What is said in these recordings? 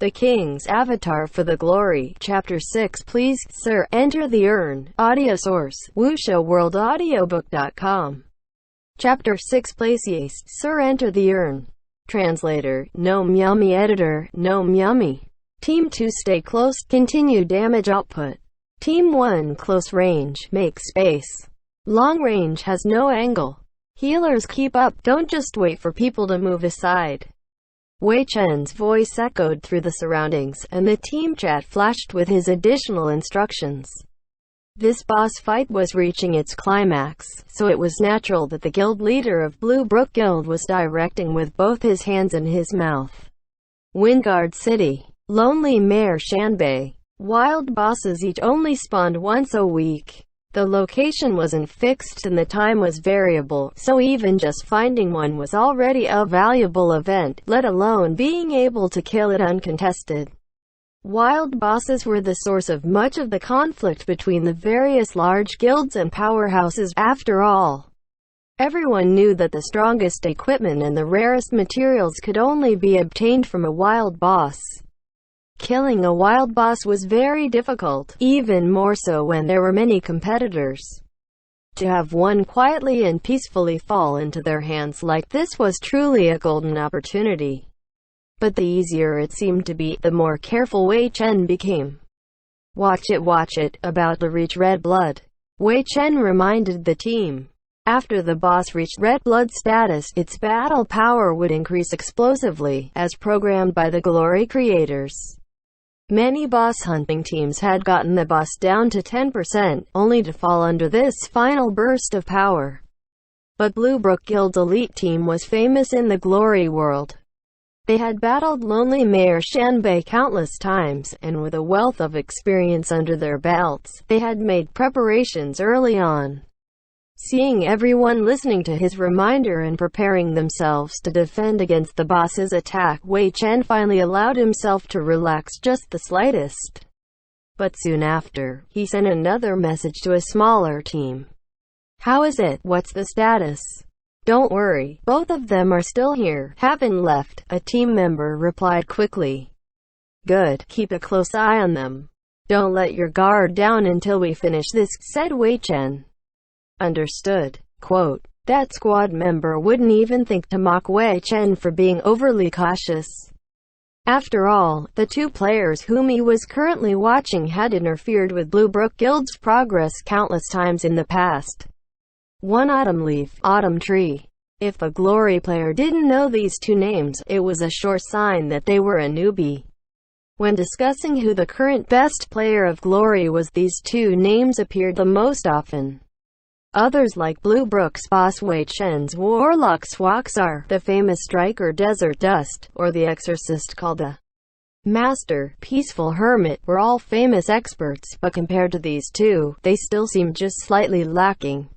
The King's Avatar for the Glory. Chapter 6. Please, Sir, enter the urn. Audio source, WuXiaWorldAudiobook.com. Chapter 6. Please, Sir, enter the urn. Translator, Gnome Yummy. Editor, Gnome Yummy. Team 2 stay close, continue damage output. Team 1 close range, make space. Long range has no angle. Healers keep up, don't just wait for people to move aside. Wei Chen's voice echoed through the surroundings, and the team chat flashed with his additional instructions. This boss fight was reaching its climax, so it was natural that the guild leader of Blue Brook Guild was directing with both his hands and his mouth. Windguard City. Lonely Mare Shanbei. Wild bosses each only spawned once a week. The location wasn't fixed and the time was variable, so even just finding one was already a valuable event, let alone being able to kill it uncontested. Wild bosses were the source of much of the conflict between the various large guilds and powerhouses. After all, everyone knew that the strongest equipment and the rarest materials could only be obtained from a wild boss. Killing a wild boss was very difficult, even more so when there were many competitors. To have one quietly and peacefully fall into their hands like this was truly a golden opportunity. But the easier it seemed to be, the more careful Wei Chen became. Watch it, about to reach red blood. Wei Chen reminded the team. After the boss reached red blood status, its battle power would increase explosively, as programmed by the Glory creators. Many boss hunting teams had gotten the boss down to 10%, only to fall under this final burst of power. But Blue Brook Guild's elite team was famous in the Glory world. They had battled Lonely Mare Shanbei countless times, and with a wealth of experience under their belts, they had made preparations early on. Seeing everyone listening to his reminder and preparing themselves to defend against the boss's attack, Wei Chen finally allowed himself to relax just the slightest. But soon after, he sent another message to a smaller team. How is it? What's the status? Don't worry, both of them are still here, haven't left, a team member replied quickly. Good, keep a close eye on them. Don't let your guard down until we finish this, said Wei Chen. Understood. Quote, that squad member wouldn't even think to mock Wei Chen for being overly cautious. After all, the two players whom he was currently watching had interfered with Blue Brook Guild's progress countless times in the past. One Autumn Leaf, Autumn Tree. If a Glory player didn't know these two names, it was a sure sign that they were a newbie. When discussing who the current best player of Glory was, these two names appeared the most often. Others like Blue Brook's boss Wei Chen's warlock Swaxar, the famous striker Desert Dust, or the exorcist called the Master, Peaceful Hermit, were all famous experts, but compared to these two, they still seemed just slightly lacking.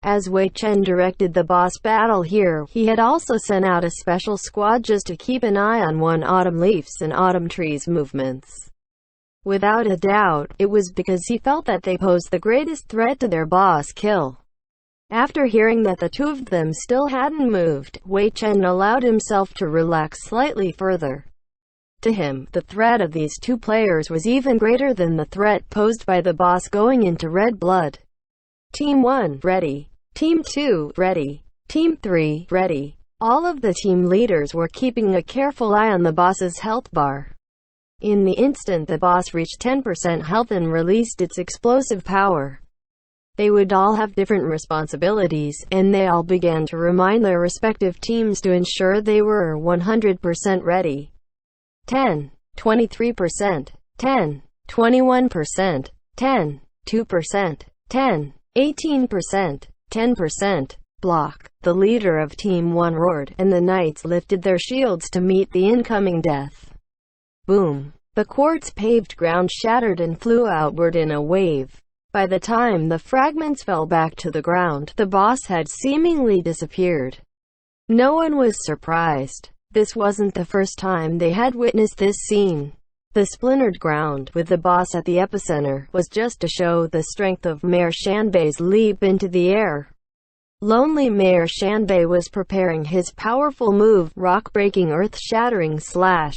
As Wei Chen directed the boss battle here, he had also sent out a special squad just to keep an eye on one Autumn Leaf's and Autumn Tree's movements. Without a doubt, it was because he felt that they posed the greatest threat to their boss kill. After hearing that the two of them still hadn't moved, Wei Chen allowed himself to relax slightly further. To him, the threat of these two players was even greater than the threat posed by the boss going into red blood. Team 1, ready. Team 2, ready. Team 3, ready. All of the team leaders were keeping a careful eye on the boss's health bar. In the instant the boss reached 10% health and released its explosive power, they would all have different responsibilities, and they all began to remind their respective teams to ensure they were 100% ready. 10, 23%, 10, 21%, 10, 2%, 10, 18%, 10%. Block. The leader of Team 1 roared, and the knights lifted their shields to meet the incoming death. Boom. The quartz-paved ground shattered and flew outward in a wave. By the time the fragments fell back to the ground, the boss had seemingly disappeared. No one was surprised. This wasn't the first time they had witnessed this scene. The splintered ground, with the boss at the epicenter, was just to show the strength of Mare Shanbei's leap into the air. Lonely Mare Shanbei was preparing his powerful move, rock-breaking earth-shattering slash.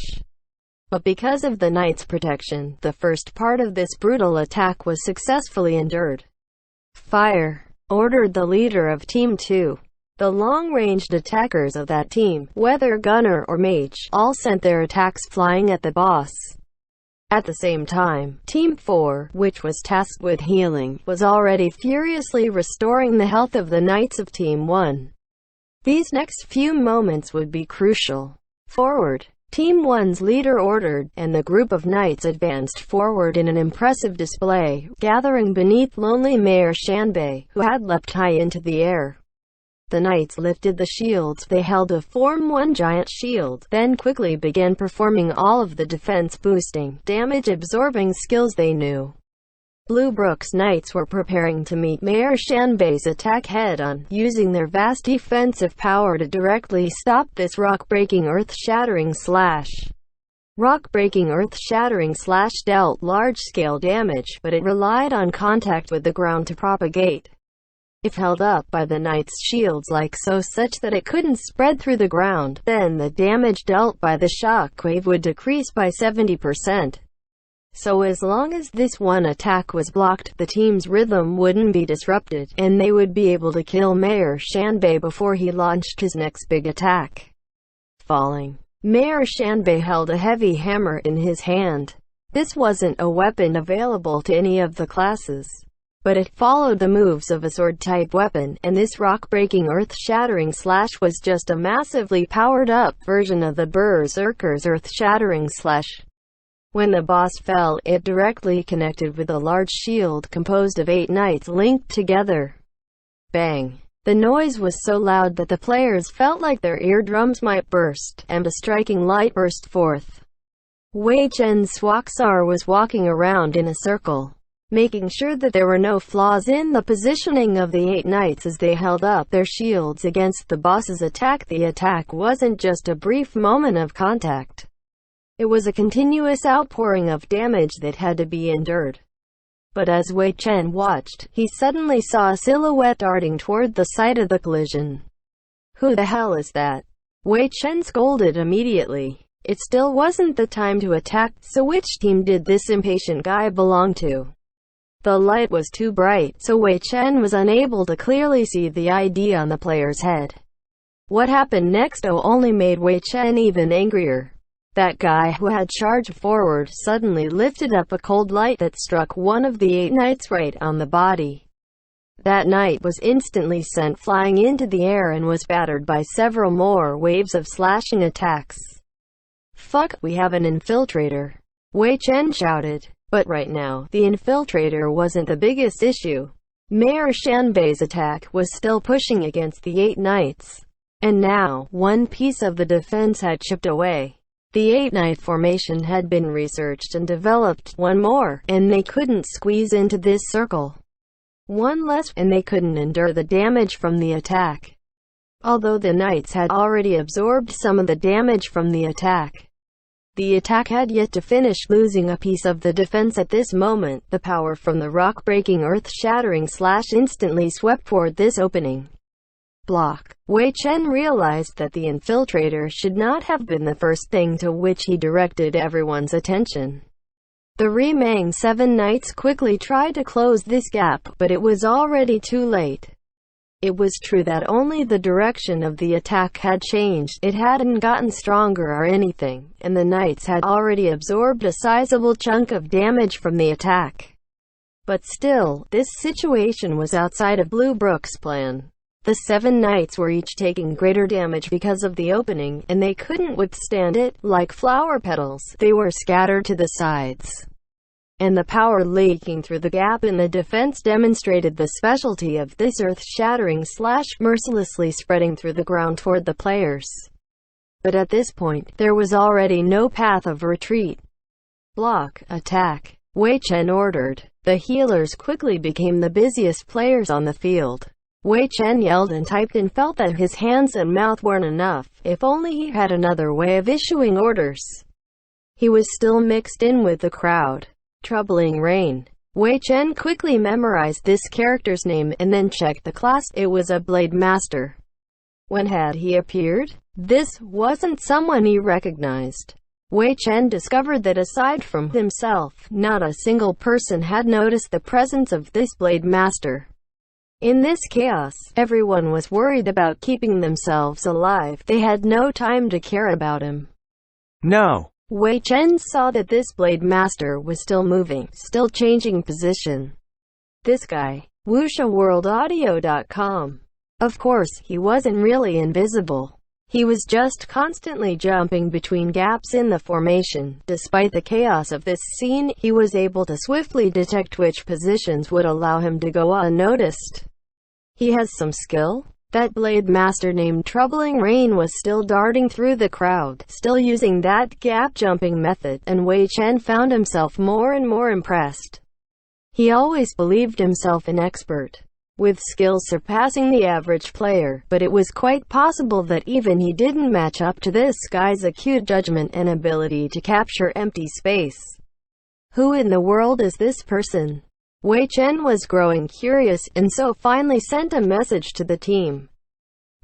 But because of the knight's protection, the first part of this brutal attack was successfully endured. "Fire!" ordered the leader of Team 2. The long-ranged attackers of that team, whether gunner or mage, all sent their attacks flying at the boss. At the same time, Team 4, which was tasked with healing, was already furiously restoring the health of the knights of Team 1. These next few moments would be crucial. "Forward!" Team 1's leader ordered, and the group of knights advanced forward in an impressive display, gathering beneath lonely Mayor Shanbei, who had leapt high into the air. The knights lifted the shields they held to form one giant shield, then quickly began performing all of the defense-boosting, damage-absorbing skills they knew. Blue Brook's knights were preparing to meet Mayor Shanbei's attack head-on, using their vast defensive power to directly stop this rock-breaking, earth-shattering slash. Rock-breaking, earth-shattering slash dealt large-scale damage, but it relied on contact with the ground to propagate. If held up by the knight's shields like so, such that it couldn't spread through the ground, then the damage dealt by the shockwave would decrease by 70%. So as long as this one attack was blocked, the team's rhythm wouldn't be disrupted, and they would be able to kill Mayor Shanbei before he launched his next big attack. Falling. Mayor Shanbei held a heavy hammer in his hand. This wasn't a weapon available to any of the classes, but it followed the moves of a sword-type weapon, and this rock-breaking, earth-shattering slash was just a massively powered-up version of the Berserker's earth-shattering slash. When the boss fell, it directly connected with a large shield composed of 8 knights linked together. Bang! The noise was so loud that the players felt like their eardrums might burst, and a striking light burst forth. Wei Chen Swaksar was walking around in a circle, making sure that there were no flaws in the positioning of the 8 knights as they held up their shields against the boss's attack. The attack wasn't just a brief moment of contact. It was a continuous outpouring of damage that had to be endured. But as Wei Chen watched, he suddenly saw a silhouette darting toward the site of the collision. "Who the hell is that?" Wei Chen scolded immediately. It still wasn't the time to attack, so which team did this impatient guy belong to? The light was too bright, so Wei Chen was unable to clearly see the ID on the player's head. What happened next only made Wei Chen even angrier. That guy who had charged forward suddenly lifted up a cold light that struck one of the 8 knights right on the body. That knight was instantly sent flying into the air and was battered by several more waves of slashing attacks. "Fuck, we have an infiltrator," Wei Chen shouted. But right now, the infiltrator wasn't the biggest issue. Mayor Shanbei's attack was still pushing against the 8 knights. And now, one piece of the defense had chipped away. The 8-knight formation had been researched and developed. One more, and they couldn't squeeze into this circle. One less, and they couldn't endure the damage from the attack. Although the knights had already absorbed some of the damage from the attack, the attack had yet to finish. Losing a piece of the defense at this moment, the power from the rock-breaking, earth-shattering slash instantly swept toward this opening. Block. Wei Chen realized that the infiltrator should not have been the first thing to which he directed everyone's attention. The remaining 7 knights quickly tried to close this gap, but it was already too late. It was true that only the direction of the attack had changed, it hadn't gotten stronger or anything, and the knights had already absorbed a sizable chunk of damage from the attack. But still, this situation was outside of Blue Brook's plan. The 7 knights were each taking greater damage because of the opening, and they couldn't withstand it. Like flower petals, they were scattered to the sides. And the power leaking through the gap in the defense demonstrated the specialty of this earth-shattering slash, mercilessly spreading through the ground toward the players. But at this point, there was already no path of retreat. Block, attack, Wei Chen ordered. The healers quickly became the busiest players on the field. Wei Chen yelled and typed and felt that his hands and mouth weren't enough. If only he had another way of issuing orders. He was still mixed in with the crowd. Troubling Rain. Wei Chen quickly memorized this character's name and then checked the class. It was a Blade Master. When had he appeared? This wasn't someone he recognized. Wei Chen discovered that aside from himself, not a single person had noticed the presence of this Blade Master. In this chaos, everyone was worried about keeping themselves alive. They had no time to care about him. No. Wei Chen saw that this Blade Master was still moving, still changing position. This guy. WuxiaWorldAudio.com. Of course, he wasn't really invisible. He was just constantly jumping between gaps in the formation. Despite the chaos of this scene, he was able to swiftly detect which positions would allow him to go unnoticed. He has some skill. That Blade Master named Troubling Rain was still darting through the crowd, still using that gap-jumping method, and Wei Chen found himself more and more impressed. He always believed himself an expert, with skills surpassing the average player, but it was quite possible that even he didn't match up to this guy's acute judgment and ability to capture empty space. Who in the world is this person? Wei Chen was growing curious, and so finally sent a message to the team.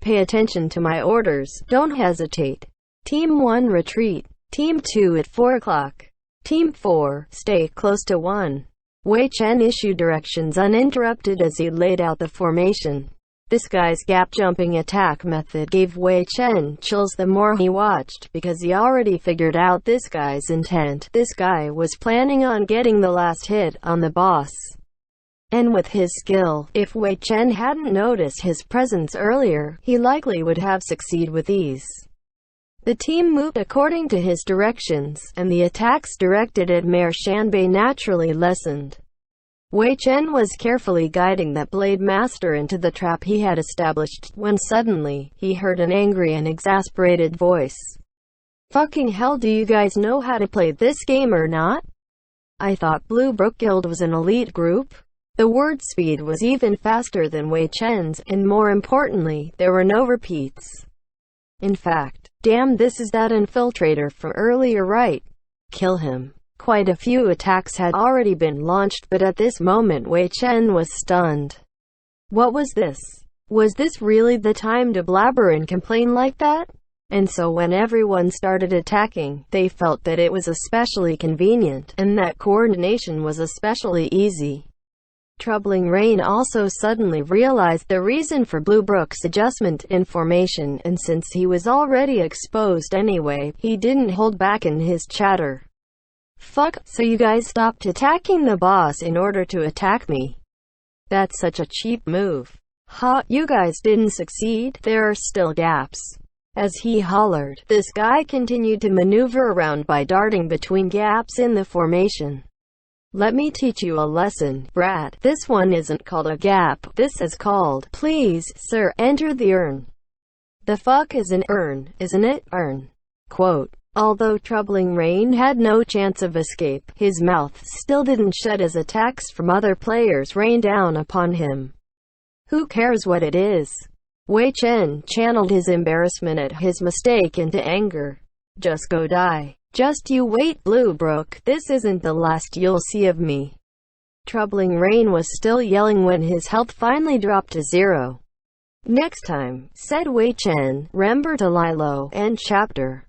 Pay attention to my orders, don't hesitate. Team 1 retreat. Team 2 at 4 o'clock. Team 4, stay close to 1. Wei Chen issued directions uninterrupted as he laid out the formation. This guy's gap-jumping attack method gave Wei Chen chills the more he watched, because he already figured out this guy's intent. This guy was planning on getting the last hit on the boss. And with his skill, if Wei Chen hadn't noticed his presence earlier, he likely would have succeeded with ease. The team moved according to his directions, and the attacks directed at Mayor Shanbei naturally lessened. Wei Chen was carefully guiding that Blade Master into the trap he had established, when suddenly, he heard an angry and exasperated voice. Fucking hell, do you guys know how to play this game or not? I thought Blue Brook Guild was an elite group? The word speed was even faster than Wei Chen's, and more importantly, there were no repeats. In fact, damn, this is that infiltrator from earlier, right? Kill him. Quite a few attacks had already been launched, but at this moment Wei Chen was stunned. What was this? Was this really the time to blabber and complain like that? And so when everyone started attacking, they felt that it was especially convenient, and that coordination was especially easy. Troubling Rain also suddenly realized the reason for Blue Brook's adjustment in formation, and since he was already exposed anyway, he didn't hold back in his chatter. Fuck, so you guys stopped attacking the boss in order to attack me? That's such a cheap move. Ha, you guys didn't succeed, there are still gaps. As he hollered, this guy continued to maneuver around by darting between gaps in the formation. Let me teach you a lesson, brat. This one isn't called a gap, this is called, please, sir, enter the urn. The fuck is an urn, isn't it? Urn. Quote. Although Troubling Rain had no chance of escape, his mouth still didn't shut as attacks from other players rained down upon him. Who cares what it is? Wei Chen channeled his embarrassment at his mistake into anger. Just go die. Just you wait, Blue Brook, this isn't the last you'll see of me. Troubling Rain was still yelling when his health finally dropped to 0. Next time, said Wei Chen, remember to lie low. End chapter.